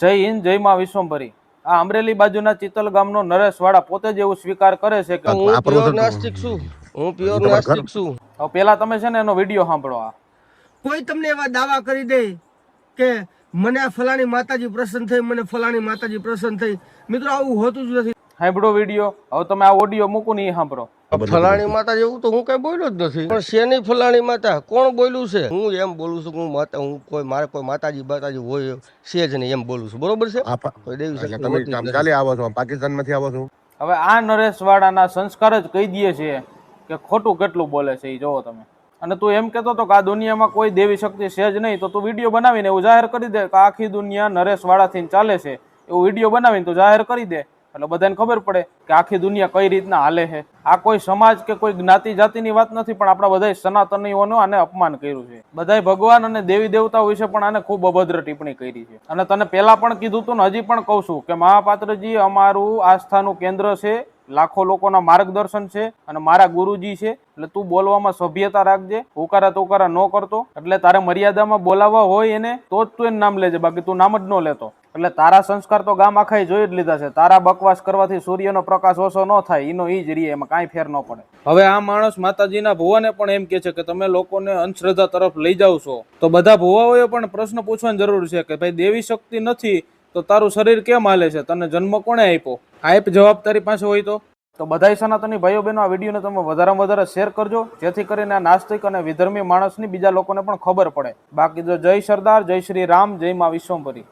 જય હિન્દ, જય માં વિશ્વંભરી। આ અમરેલી બાજુના ચિતલ ગામનો નરેશ વાળા પોતે જ એવું સ્વીકાર કરે છે કે હું પ્યોર નાસ્તિક છું। હવે પેલા તમે છે ને એનો વિડીયો સાંભળો। આ કોઈ તમને એવા દાવા કરી દે કે મને આ ફલાણી માતાજી પ્રસન્ન થઈ, મને ફલાણી માતાજી પ્રસન્ન થઈ, મિત્રો આવું હોતું જ નથી। સાંભળો વિડીયો। હવે તમે આ ઓડિયો મૂકો ને એ સાંભળો। ફલાણી માતા જેવું તો હું કઈ બોલ્યો જ નથી, પણ શેની ફલાણી માતા કોણ બોલ્યું છે? હું એમ બોલું છું કે હું માતા, હું કોઈ મારે કોઈ માતાજી બાતાજી હોય છે જ નહીં એમ બોલું છું, બરોબર છે? કોઈ દેવી શક્તિ હોતી જ નથી। ચાલી આવો છો, પાકિસ્તાન માંથી આવો છો। હવે આ નરેશ વાળાના સંસ્કાર જ કહી દે છે કે ખોટું કેટલું બોલે છે એ જોવો તમે। અને તું એમ કહેતો હતો કે આ દુનિયામાં કોઈ દેવી શક્તિ છે જ નહીં, તો તું વિડીયો બનાવીને એવું જાહેર કરી દે કે આખી દુનિયા નરેશ વાળાથી ચાલે છે, એવું વિડીયો બનાવીને તું જાહેર કરી દે, એટલે બધાને ખબર પડે કે આખી દુનિયા કઈ રીતના હાલે છે। આ કોઈ સમાજ કે કોઈ જ્ઞાતિ જાતિની વાત નથી, પણ આપણા બધા સનાતનીઓનું આને અપમાન કર્યું છે। બધાય ભગવાન અને દેવી દેવતાઓ વિશે પણ આને ખૂબ અભદ્ર ટિપ્પણી કરી છે। અને તને પહેલા પણ કીધું હતું ને હજી પણ કહું છું કે મહાપાત્રજી અમારું આસ્થાનું કેન્દ્ર છે, લાખો લોકોના માર્ગદર્શન છે અને મારા ગુરુજી છે, એટલે તું બોલવામાં સભ્યતા રાખજે, હુકારા તુકારા ન કરતો। એટલે તારે મર્યાદામાં બોલાવવા હોય એને તો જ તું એનું નામ લેજે, બાકી તું નામ જ ન લેતો। એટલે તારા સંસ્કાર તો ગામ આખાએ જોઈ જ લીધા છે। તારા બકવાસ કરવાથી સૂર્યનો પ્રકાશ ઓછો ન થાય, એનો ઈ જ રીએ, એમાં કાંઈ ફેર ન પડે। હવે આ માણસ માતાજીના ભુવાને પણ એમ કે છે કે તમે લોકોને અંધશ્રદ્ધા તરફ લઈ જાવ છો, તો બધા ભુવાઓએ પણ પ્રશ્ન પૂછવાની જરૂર છે કે ભાઈ દેવી શક્તિ નથી તો તારું શરીર કેમ હાલે છે? તને જન્મ કોણે આપ્યો? આપ જવાબ તારી પાસે હોય તો બધાય સનાતની ભાઈઓ બહેનો આ વિડીયોને તમે વધારેમાં વધારે શેર કરજો, જેથી કરીને આ નાસ્તિક અને વિધર્મી માણસની બીજા લોકોને પણ ખબર પડે। બાકી જો જય સરદાર, જય શ્રી રામ, જય માં વિશ્વંભરી।